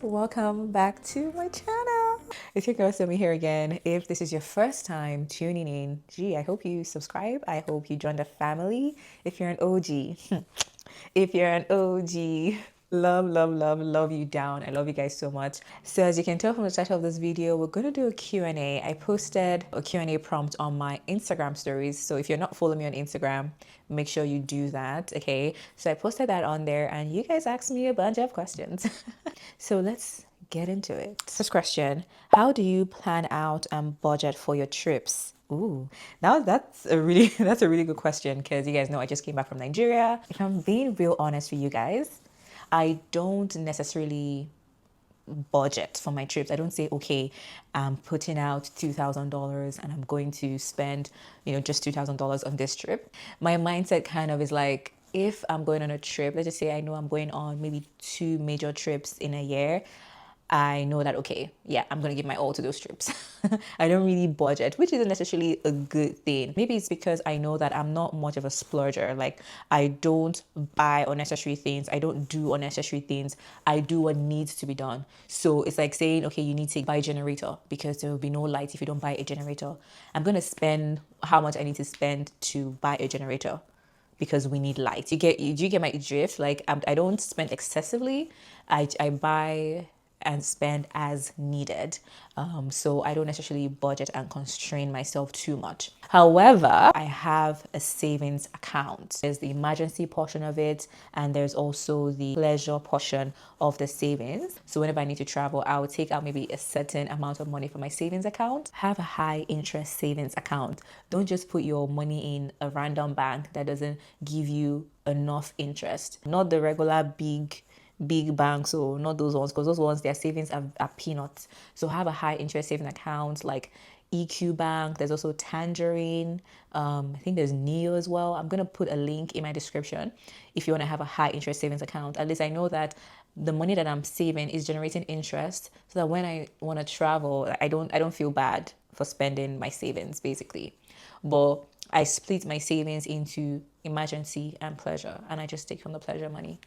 welcome back to my channel. It's your girl Somi here again. If this is your first time tuning in, I hope you subscribe. I hope you join the family. If you're an OG, if you're an OG, love you down. I love you guys so much. So as you can tell from the title of this video, we're going to do a Q&A. I posted a Q&A prompt on my Instagram stories. So if you're not following me on Instagram, make sure you do that. Okay. So I posted that on there and you guys asked me a bunch of questions. So let's get into it. First question, how do you plan out and budget for your trips? Ooh, now that's a really good question because you guys know I just came back from Nigeria. If I'm being real honest with you guys, I don't necessarily budget for my trips. I don't say, okay, I'm putting out $2,000 and I'm going to spend, just $2,000 on this trip. My mindset kind of is like, if I'm going on a trip, let's just say I know I'm going on maybe 2 major trips in a year, I know that, okay, yeah, I'm going to give my all to those trips. I don't really budget, which isn't necessarily a good thing. Maybe it's because I know that I'm not much of a splurger. Like, I don't buy unnecessary things. I don't do unnecessary things. I do what needs to be done. So it's like saying, okay, you need to buy a generator because there will be no light if you don't buy a generator. I'm going to spend how much I need to spend to buy a generator because we need light. Do you get my drift? Like, I don't spend excessively. I buy and spend as needed. So I don't necessarily budget and constrain myself too much. However, I have a savings account. There's the emergency portion of it, and there's also the pleasure portion of the savings. So whenever I need to travel, I will take out maybe a certain amount of money from my savings account. Have a high interest savings account. Don't just put your money in a random bank that doesn't give you enough interest. Not the regular big banks, or not those ones, because those ones, their savings are peanuts. So have a high interest saving account like EQ Bank. There's also Tangerine. I think there's Neo as well. I'm going to put a link in my description if you want to have a high interest savings account. At least I know that the money that I'm saving is generating interest, so that when I want to travel, I don't feel bad for spending my savings basically. But I split my savings into emergency and pleasure, and I just take from the pleasure money.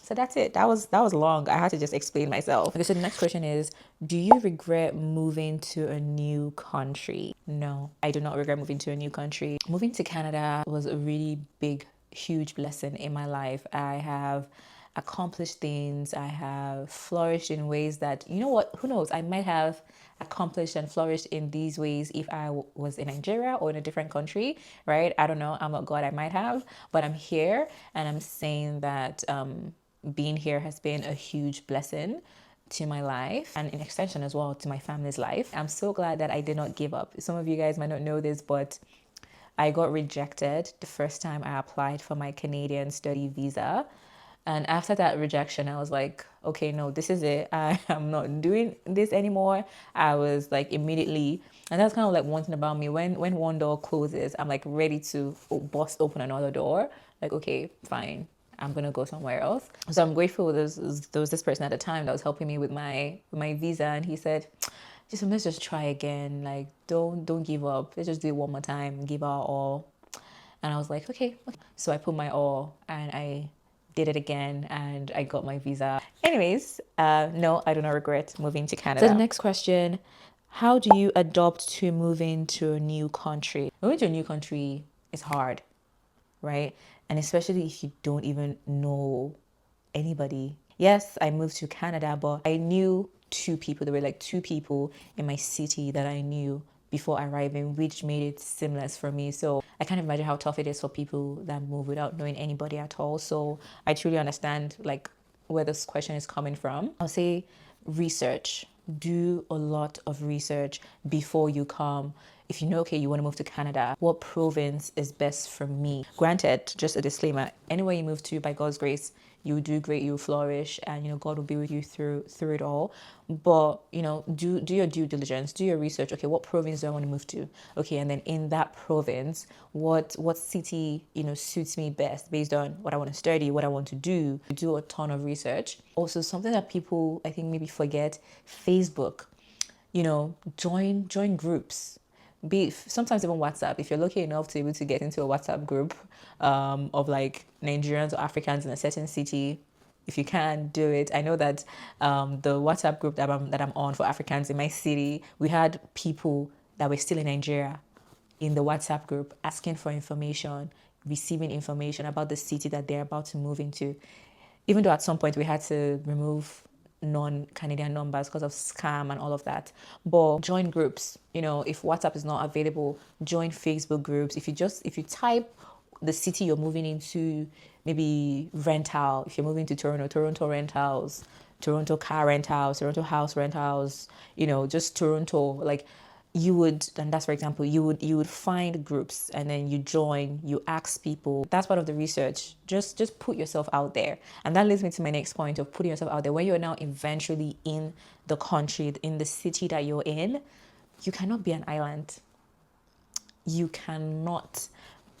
So that's it. That was long. I had to just explain myself. Okay, so the next question is, do you regret moving to a new country? No, I do not regret moving to a new country. Moving to Canada was a really big, huge blessing in my life. I have accomplished things. I have flourished in ways that, you know what, who knows, I might have accomplished and flourished in these ways if I was in Nigeria or in a different country, right? I don't know. I'm not God, I might have, but I'm here and I'm saying that being here has been a huge blessing to my life and in extension as well to my family's life. I'm so glad that I did not give up. Some of you guys might not know this, but I got rejected the first time I applied for my Canadian study visa. And after that rejection, I was like, okay, no, this is it. I am not doing this anymore. I was like immediately, and that's kind of like one thing about me. When one door closes, I'm like ready to bust open another door. Like, okay, fine, I'm gonna go somewhere else. So I'm grateful there was this person at the time that was helping me with my visa, and he said, let's just try again. Like, don't give up. Let's just do it one more time. Give our all. And I was like, okay. So I put my all and I did it again and I got my visa. Anyways, no, I do not regret moving to Canada. So the next question, how do you adapt to moving to a new country? Moving to a new country is hard, right? And especially if you don't even know anybody. Yes, I moved to Canada, but I knew 2 people. There were like 2 people in my city that I knew before arriving, which made it seamless for me. So I can't imagine how tough it is for people that move without knowing anybody at all. So I truly understand like where this question is coming from. I'll say research. Do a lot of research before you come. If you know, okay, you want to move to Canada, what province is best for me? Granted, just a disclaimer, anywhere you move to, by God's grace, you do great, you flourish, and God will be with you through it all. But do your due diligence, do your research. Okay, what province do I want to move to? Okay, and then in that province, what city suits me best based on what I want to study, what I want to do. Do a ton of research. Also, something that people I think maybe forget: Facebook. Join groups. Sometimes even WhatsApp. If you're lucky enough to be able to get into a WhatsApp group of like Nigerians or Africans in a certain city, if you can do it. I know that the WhatsApp group that I'm on for Africans in my city, we had people that were still in Nigeria in the WhatsApp group asking for information, receiving information about the city that they're about to move into. Even though at some point we had to remove non-Canadian numbers because of scam and all of that. But join groups, if WhatsApp is not available, join Facebook groups. If you type the city you're moving into, maybe rental, if you're moving to Toronto rentals, Toronto car rentals, Toronto house rentals, just Toronto, like you would, and that's for example, you would find groups and then you join, you ask people. That's part of the research. Just put yourself out there. And that leads me to my next point of putting yourself out there. When you're now eventually in the country, in the city that you're in, you cannot be an island. You cannot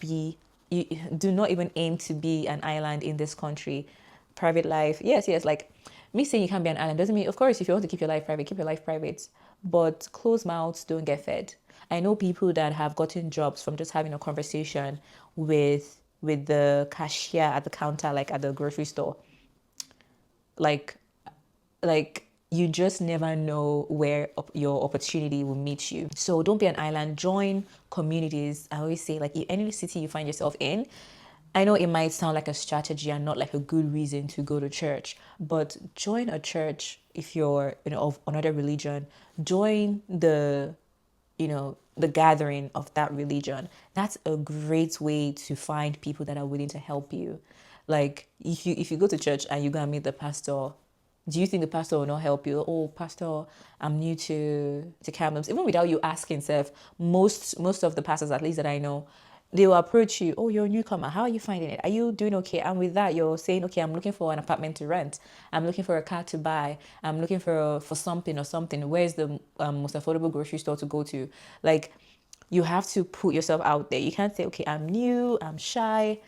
be, you do not even aim to be an island in this country. Private life, yes, like me saying you can't be an island doesn't mean, of course, if you want to keep your life private, keep your life private, but closed mouths don't get fed. I know people that have gotten jobs from just having a conversation with the cashier at the counter, like at the grocery store. like like you just never know where your opportunity will meet you. So don't be an island. Join communities. I always say, like, in any city you find yourself in, I know it might sound like a strategy and not like a good reason to go to church, but join a church if you're, of another religion. Join the gathering of that religion. That's a great way to find people that are willing to help you. Like if you go to church and you go and meet the pastor, do you think the pastor will not help you? Oh, pastor, I'm new to Camels. Even without you asking, self, most of the pastors, at least that I know, they will approach you. Oh, you're a newcomer. How are you finding it? Are you doing okay? And with that, you're saying, okay, I'm looking for an apartment to rent. I'm looking for a car to buy. I'm looking for something or something. Where's the most affordable grocery store to go to? Like, you have to put yourself out there. You can't say, okay, I'm new, I'm shy.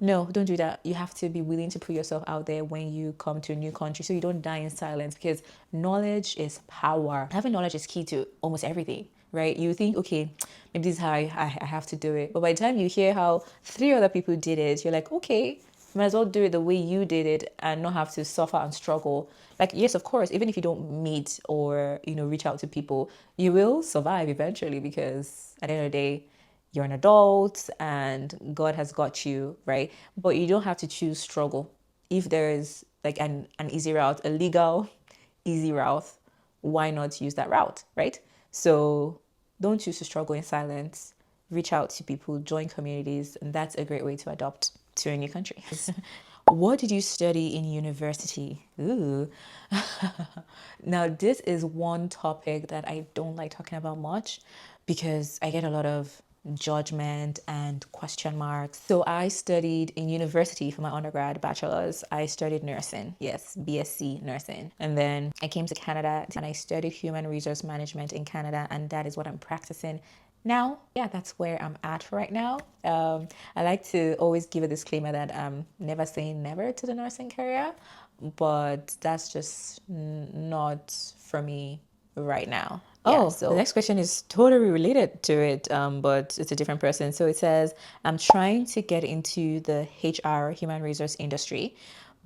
No, don't do that. You have to be willing to put yourself out there when you come to a new country so you don't die in silence, because knowledge is power. Having knowledge is key to almost everything, right? You think, okay, maybe this is how I have to do it. But by the time you hear how 3 other people did it, you're like, okay, might as well do it the way you did it and not have to suffer and struggle. Like, yes, of course, even if you don't meet or, reach out to people, you will survive eventually, because at the end of the day, you're an adult and God has got you, right? But you don't have to choose struggle. If there is like an easy route, a legal, easy route, why not use that route, right? So don't choose to struggle in silence. Reach out to people, join communities, and that's a great way to adopt to a new country. What did you study in university? Ooh. Now, this is one topic that I don't like talking about much because I get a lot of judgment and question marks. So I studied in university for my undergrad bachelor's. I studied nursing. Yes, BSc nursing. And then I came to Canada and I studied human resource management in Canada, and that is what I'm practicing now. Yeah, that's where I'm at right now. I like to always give a disclaimer that I'm never saying never to the nursing career, but that's just not for me right now. Yeah, oh, so the next question is totally related to it, but it's a different person. So it says, I'm trying to get into the HR, human resource industry,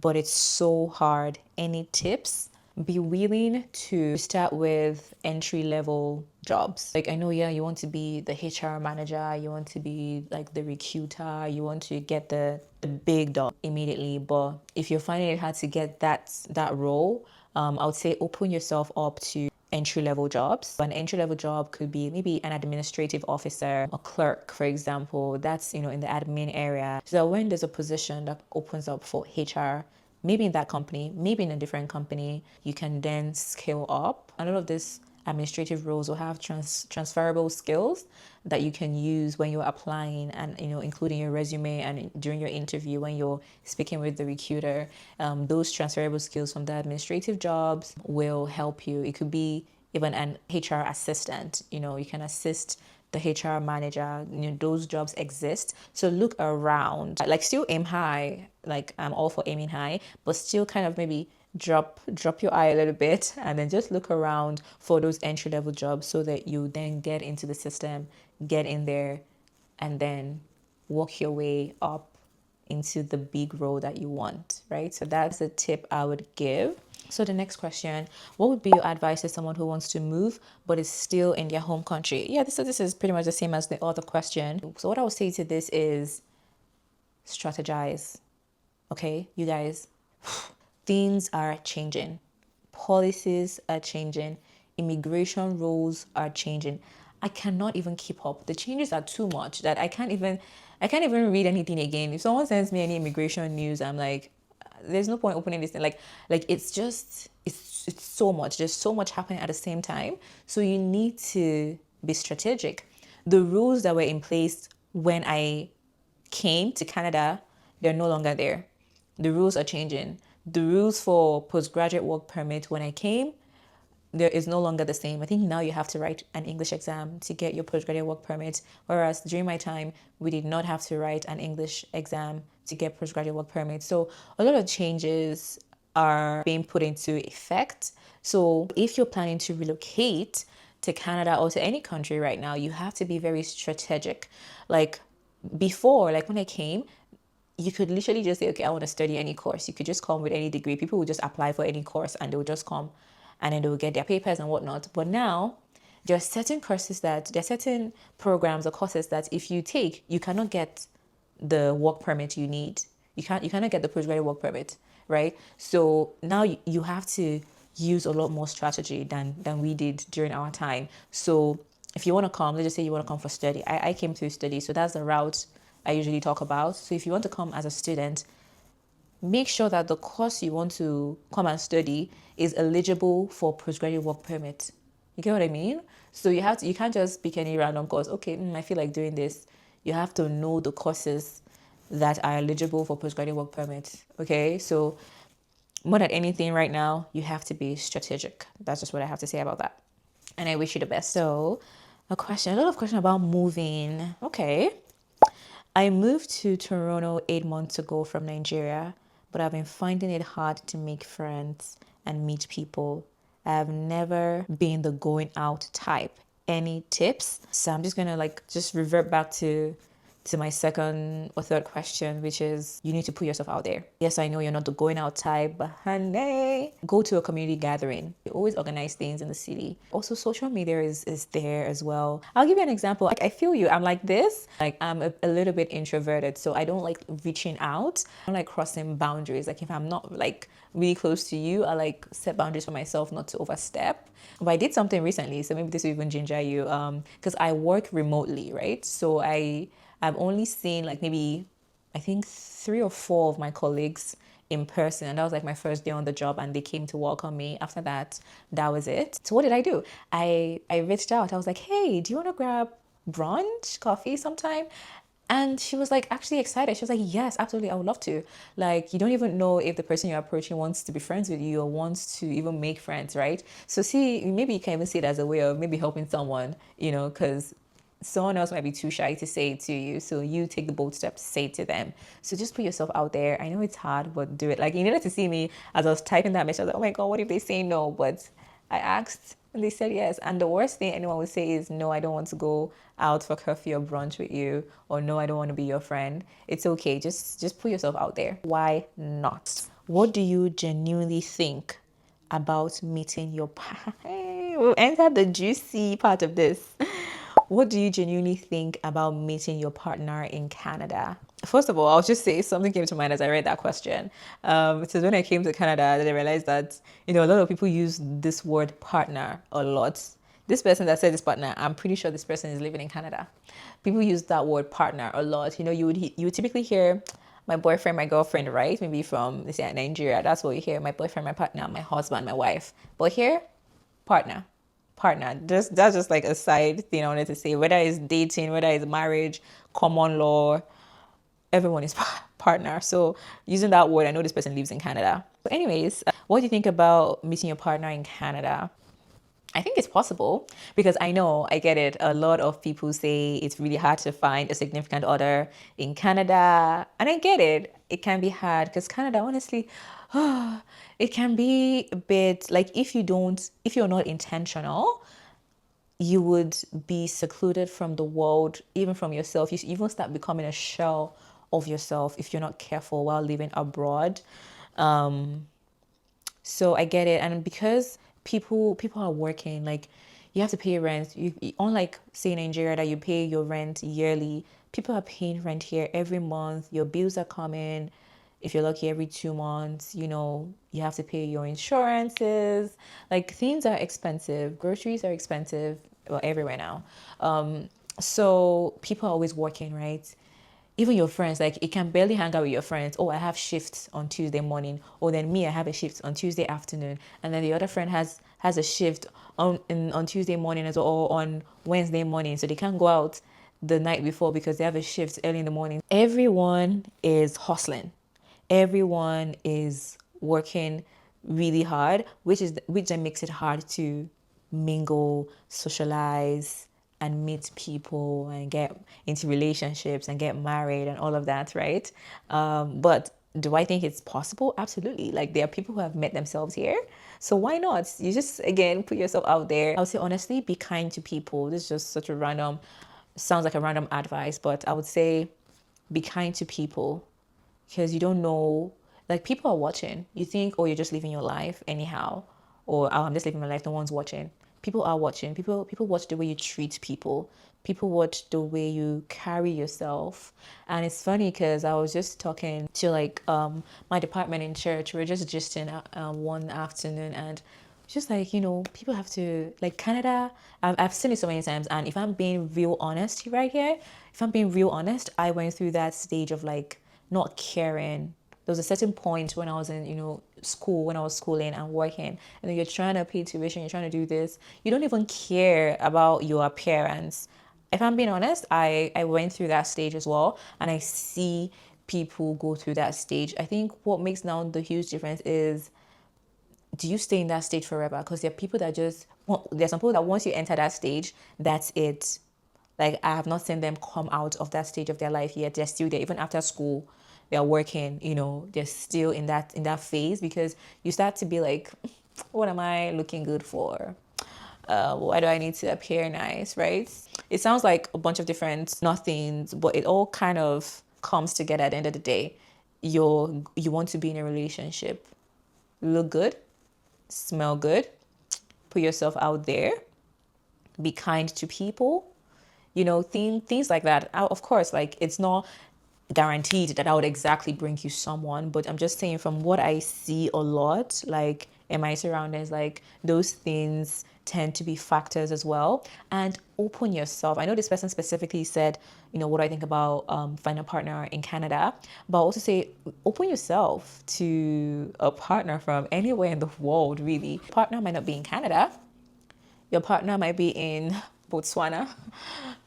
but it's so hard. Any tips? Be willing to start with entry level jobs. Like, I know, yeah, you want to be the HR manager, you want to be like the recruiter, you want to get the big dog immediately. But if you're finding it hard to get that role, I would say open yourself up to entry level jobs. An entry level job could be maybe an administrative officer, a clerk, for example. That's, in the admin area. So when there's a position that opens up for HR, maybe in that company, maybe in a different company, you can then scale up. A lot of these administrative roles will have transferable skills that you can use when you're applying, and including your resume and during your interview when you're speaking with the recruiter. Those transferable skills from the administrative jobs will help you. It could be even an HR assistant. You can assist the HR manager. Those jobs exist. So look around. Like, still aim high. Like, I'm all for aiming high, but still kind of maybe drop your eye a little bit and then just look around for those entry level jobs so that you then get into the system, get in there, and then work your way up into the big role that you want, right? So that's a tip I would give. So the next question, what would be your advice to someone who wants to move but is still in their home country? Yeah, this is pretty much the same as the other question. So what I would say to this is strategize. Okay, you guys, things are changing. Policies are changing. Immigration rules are changing. I cannot even keep up. The changes are too much that I can't even read anything again. If someone sends me any immigration news, I'm like, there's no point opening this thing. Like it's so much. There's so much happening at the same time. So you need to be strategic. The rules that were in place when I came to Canada, they're no longer there. The rules are changing. The rules for postgraduate work permit when I came, there is no longer the same. I think now you have to write an English exam to get your postgraduate work permit, whereas during my time, we did not have to write an English exam to get postgraduate work permit. So a lot of changes are being put into effect. So if you're planning to relocate to Canada or to any country right now, you have to be very strategic. Like before, like when I came, you could literally just say, okay, I want to study any course. You could just come with any degree. People would just apply for any course and they would just come and then they will get their papers and whatnot. But now there are certain programs or courses that if you take, you cannot get the work permit you need. You cannot get the postgraduate work permit, right? So now you have to use a lot more strategy than we did during our time. So if you want to come, let's just say you want to come for study. I came to study, so that's the route I usually talk about. So if you want to come as a student, make sure that the course you want to come and study is eligible for postgraduate work permit. You get what I mean? So you can't just pick any random course. Okay, I feel like doing this. You have to know the courses that are eligible for postgraduate work permit. Okay, so more than anything right now, you have to be strategic. That's just what I have to say about that. And I wish you the best. So, a lot of question about moving. Okay. I moved to Toronto 8 months ago from Nigeria, but I've been finding it hard to make friends and meet people. I've never been the going out type. Any tips? So I'm just gonna just revert back to my second or third question, which is you need to put yourself out there. Yes, I know you're not the going out type, but honey, go to a community gathering. You always organize things in the city. Also, social media is there as well. I'll give you an example. Like, I feel you. I'm like this. Like, I'm a little bit introverted, so I don't like reaching out. I don't like crossing boundaries. Like, if I'm not like really close to you, I like set boundaries for myself not to overstep. But I did something recently, so maybe this will even ginger you. Because I work remotely, right? So I've only seen like maybe I think 3 or 4 of my colleagues in person, and that was like my first day on the job, and they came to welcome me. After that, that was it. So what did I do? I reached out. I was like, hey, do you want to grab brunch, coffee sometime? And she was like actually excited. She was like, yes, absolutely, I would love to. Like, you don't even know if the person you're approaching wants to be friends with you or wants to even make friends, right? So see, maybe you can even see it as a way of maybe helping someone, because someone else might be too shy to say it to you. So you take the bold step to say it to them. So just put yourself out there. I know it's hard, but do it. Like, you needed to see me as I was typing that message. I was like, oh my God, what if they say no? But I asked and they said yes. And the worst thing anyone would say is, no, I don't want to go out for coffee or brunch with you, or no, I don't want to be your friend. It's okay. Just put yourself out there. Why not? What do you genuinely think about meeting your We'll enter the juicy part of this. What do you genuinely think about meeting your partner in Canada? First of all, I'll just say something came to mind as I read that question. So when I came to Canada, I realized that a lot of people use this word partner a lot. This person that said this partner, I'm pretty sure this person is living in Canada. People use that word partner a lot. You would typically hear my boyfriend, my girlfriend, right? Maybe from, let's say, Nigeria. That's what you hear. My boyfriend, my partner, my husband, my wife. But here, partner. That's just like a side thing I wanted to say. Whether it's dating, whether it's marriage, common law, everyone is partner. So using that word, I know this person lives in Canada. But anyways, what do you think about meeting your partner in Canada? I think it's possible because I get it. A lot of people say it's really hard to find a significant other in Canada. And I get it. It can be hard because Canada, honestly, it can be a bit like if you're not intentional, you would be secluded from the world, even from yourself. You even start becoming a shell of yourself if you're not careful while living abroad. So I get it, and because people are working, like you have to pay rent. Unlike say Nigeria that you pay your rent yearly, people are paying rent here every month. Your bills are coming. If you're lucky, every 2 months, you have to pay your insurances. Like things are expensive. Groceries are expensive. Well, everywhere now. So people are always working, right? Even your friends, like you can barely hang out with your friends. Oh, I have shifts on Tuesday morning. Or then me, I have a shift on Tuesday afternoon. And then the other friend has a shift on Tuesday morning as well, or on Wednesday morning. So they can't go out the night before because they have a shift early in the morning. Everyone is hustling. Everyone is working really hard, which then makes it hard to mingle, socialize, and meet people and get into relationships and get married and all of that, right? But do I think it's possible? Absolutely. Like there are people who have met themselves here. So why not? You just again put yourself out there. I would say honestly, be kind to people. This is just such a random, sounds like a random advice, but I would say be kind to people because you don't know, like people are watching. You think, oh, you're just living your life anyhow, or oh, I'm just living my life, no one's watching. People are watching. People watch the way you treat people. People watch the way you carry yourself. And it's funny because I was just talking to like my department in church. We are just gisting one afternoon, and just like people have to, like Canada, I've seen it so many times, and if I'm being real honest right here, if I'm being real honest, I went through that stage of like not caring. There was a certain point when I was in school, when I was schooling and working, and then you're trying to pay tuition, you're trying to do this, you don't even care about your appearance. If I'm being honest, I went through that stage as well, and I see people go through that stage. I think what makes now the huge difference is, do you stay in that stage forever? Because there are people that just there's some people that once you enter that stage, that's it. Like I have not seen them come out of that stage of their life yet. They're still there, even after school. They're working. They're still in that phase, because you start to be like, what am I looking good for? Why do I need to appear nice, right? It sounds like a bunch of different nothings, but it all kind of comes together at the end of the day. You want to be in a relationship, look good, smell good, put yourself out there, be kind to people, things like that. Of course, like it's not guaranteed that I would exactly bring you someone, but I'm just saying from what I see a lot, like in my surroundings, like those things tend to be factors as well. And open yourself. I know this person specifically said, what do I think about finding a partner in Canada, but I'll also say open yourself to a partner from anywhere in the world, really. Partner might not be in Canada. Your partner might be in Botswana.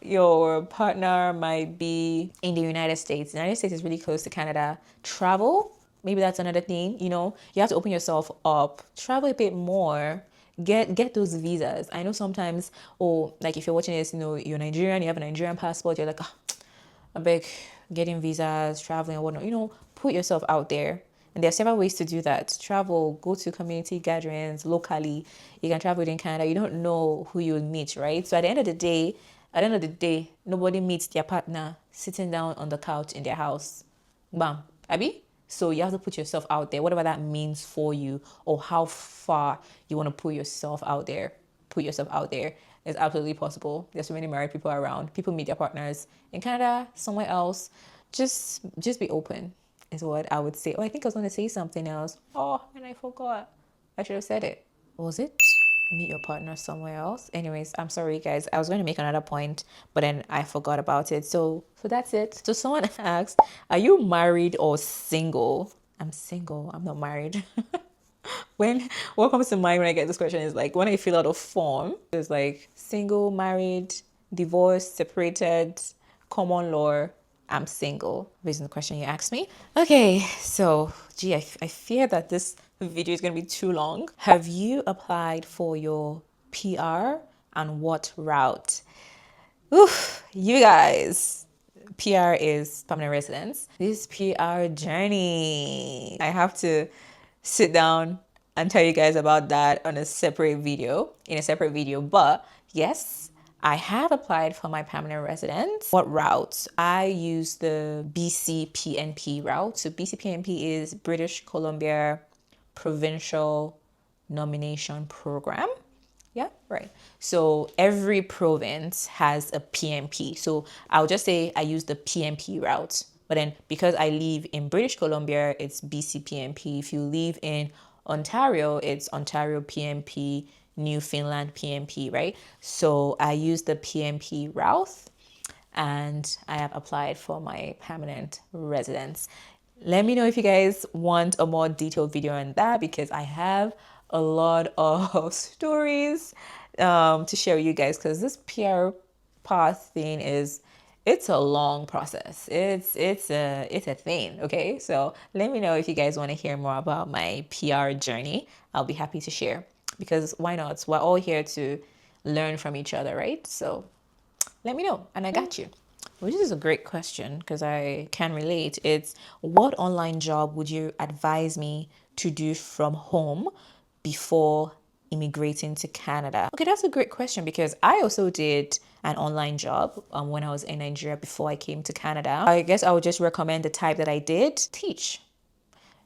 Your partner might be in the United States. The United States is really close to Canada. Travel, maybe that's another thing. You have to open yourself up. Travel a bit more. Get those visas. I know sometimes, like if you're watching this, you're Nigerian, you have a Nigerian passport, you're like, I beg, getting visas, traveling, and whatnot. Put yourself out there. And there are several ways to do that. Travel, go to community gatherings locally. You can travel within Canada. You don't know who you'll meet, right? So at the end of the day, nobody meets their partner sitting down on the couch in their house. Bam. Abby? So you have to put yourself out there, whatever that means for you, or how far you want to put yourself out there. Put yourself out there. It's absolutely possible. There's so many married people around. People meet their partners in Canada, somewhere else. Just be open is what I would say. Oh, I think I was going to say something else. Oh, and I forgot. I should have said it. What was it? Meet your partner somewhere else. Anyways, I'm sorry guys. I was going to make another point, but then I forgot about it. So that's it. So someone asked, are you married or single? I'm single. I'm not married. when What comes to mind when I get this question is like when I fill out a form, there's like single, married, divorced, separated, common law. I'm single, based on the question you asked me. Okay, so I fear that this video is going to be too long. Have you applied for your PR, and what route? Oof, you guys. PR is permanent residence. This PR journey, I have to sit down and tell you guys about that in a separate video. But yes, I have applied for my permanent residence. What route? I use the BCPNP route. So BCPNP is British Columbia Provincial Nomination Program. Yeah, right. So every province has a PMP. So I'll just say I use the PMP route. But then because I live in British Columbia, it's BCPMP. If you live in Ontario, it's Ontario PMP, Newfoundland PMP, right? So I use the PMP route and I have applied for my permanent residence. Let me know if you guys want a more detailed video on that because I have a lot of stories to share with you guys because this PR path thing is it's a long process. It's a thing, okay? So let me know if you guys want to hear more about my PR journey. I'll be happy to share because why not? We're all here to learn from each other, right? So let me know and I got you. Which is a great question because I can relate. It's what online job would you advise me to do from home before immigrating to Canada? Okay, that's a great question because I also did an online job when I was in Nigeria before I came to Canada. I guess I would just recommend the type that I did teach.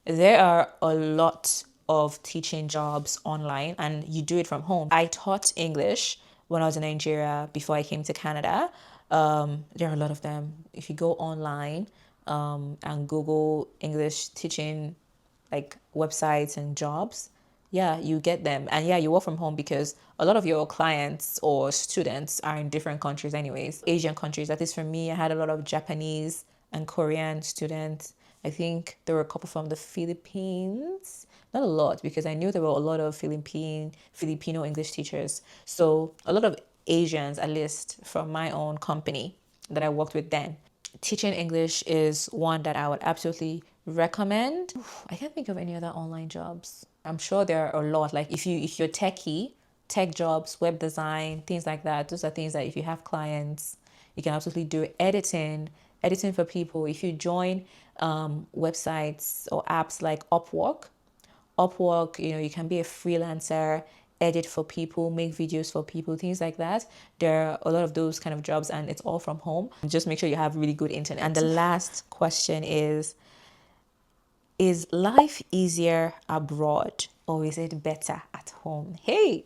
There are a lot of teaching jobs online and you do it from home. I taught English when I was in Nigeria before I came to Canada. There are a lot of them. If you go online and Google English teaching like websites and jobs, yeah, you get them. And yeah, you work from home because a lot of your clients or students are in different countries anyways. Asian countries, at least for me, I had a lot of Japanese and Korean students. I think there were a couple from the Philippines. Not a lot because I knew there were a lot of Filipino English teachers. So a lot of Asians, at least from my own company that I worked with then. Teaching English is one that I would absolutely recommend. I can't think of any other online jobs. I'm sure there are a lot. Like if you're techie, tech jobs, web design, things like that. Those are things that if you have clients, you can absolutely do. Editing for people. If you join websites or apps like Upwork, you can be a freelancer, edit for people, make videos for people, things like that. There are a lot of those kind of jobs and it's all from home. Just make sure you have really good internet. And the last question is life easier abroad or is it better at home? Hey,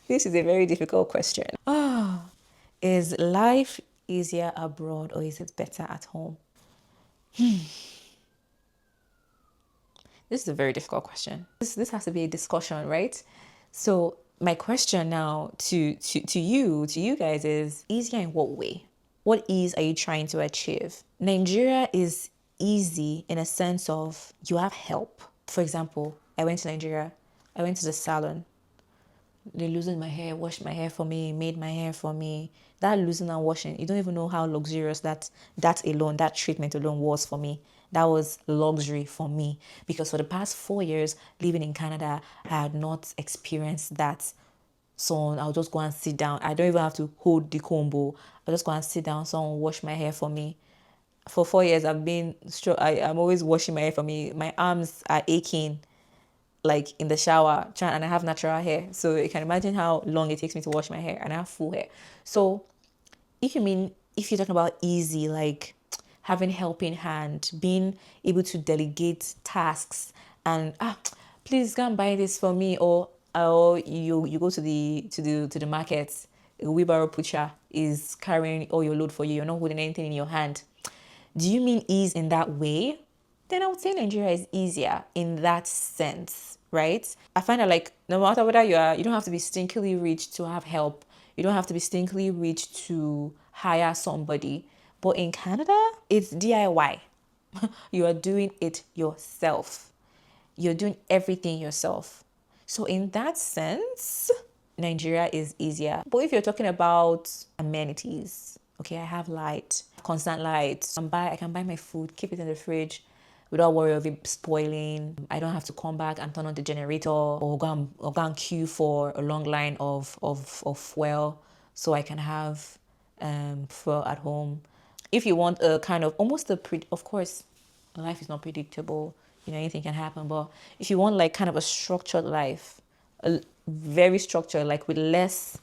this is a very difficult question. Is life easier abroad or is it better at home? This is a very difficult question. This has to be a discussion, right? So my question now to you guys is easier in what way? What ease are you trying to achieve? Nigeria is easy in a sense of you have help. For example, I went to Nigeria, I went to the salon, they loosened my hair, washed my hair for me, made my hair for me. That losing and washing, you don't even know how luxurious that treatment alone was for me. That was luxury for me because for the past 4 years living in Canada, I had not experienced that. So I'll just go and sit down. I don't even have to hold the combo. I'll just go and sit down. Someone wash my hair for me. For 4 years, I'm always washing my hair for me. My arms are aching like in the shower and I have natural hair. So you can imagine how long it takes me to wash my hair and I have full hair. So if you're talking about easy, like having helping hand, being able to delegate tasks and please go and buy this for me or you go to the market, a wheelbarrow pusher is carrying all your load for you. You're not holding anything in your hand. Do you mean ease in that way? Then I would say Nigeria is easier in that sense, right? I find that like no matter whether you don't have to be stinkily rich to have help. You don't have to be stinkily rich to hire somebody. But in Canada, it's DIY. You are doing it yourself. You're doing everything yourself. So in that sense, Nigeria is easier. But if you're talking about amenities, okay, I have light, constant light. I can buy my food, keep it in the fridge without worry of it spoiling. I don't have to come back and turn on the generator or go and queue for a long line of fuel so I can have fuel at home. If you want a kind of almost of course, life is not predictable. Anything can happen. But if you want like kind of a structured life, a very structured, like with less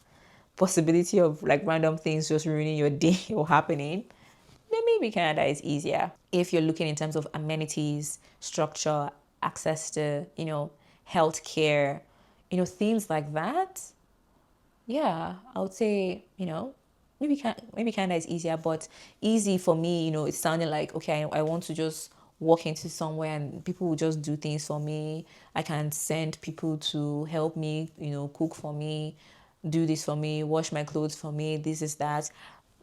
possibility of like random things just ruining your day or happening, then maybe Canada is easier. If you're looking in terms of amenities, structure, access to, healthcare, things like that, yeah, I would say, maybe Canada is easier, but easy for me, it's sounding like, okay, I want to just walk into somewhere and people will just do things for me. I can send people to help me, cook for me, do this for me, wash my clothes for me, this is that.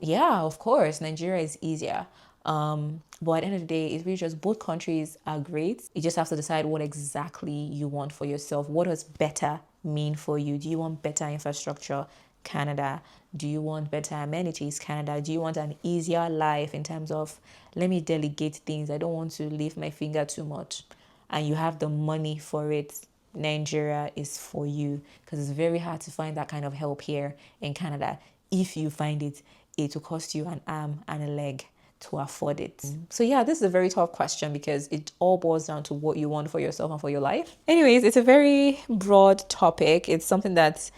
Yeah, of course, Nigeria is easier. But at the end of the day, it's really just both countries are great. You just have to decide what exactly you want for yourself. What does better mean for you? Do you want better infrastructure? Canada. Do you want better amenities? Canada. Do you want an easier life in terms of, let me delegate things? I don't want to lift my finger too much. And you have the money for it. Nigeria is for you, because it's very hard to find that kind of help here in Canada. If you find it, it will cost you an arm and a leg to afford it. So yeah, this is a very tough question because it all boils down to what you want for yourself and for your life. Anyways, it's a very broad topic. It's something that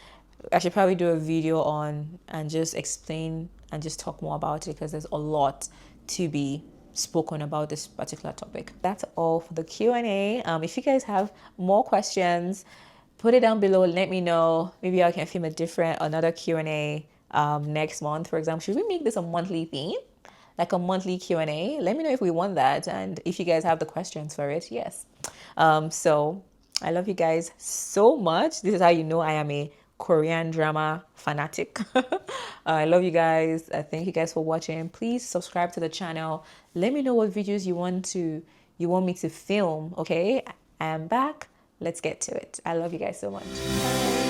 I should probably do a video on and just explain and just talk more about it, because there's a lot to be spoken about this particular topic. That's all for the Q&A. If you guys have more questions, put it down below. Let me know. Maybe I can film another Q&A next month, for example. Should we make this a monthly theme? Like a monthly Q&A? Let me know if we want that, and if you guys have the questions for it. Yes. So I love you guys so much. This is how you know I am a Korean drama fanatic. I love you guys. Thank you guys for watching. Please subscribe to the channel. Let me know what videos you want me to film. Okay, I am back. Let's get to it. I love you guys so much. Bye.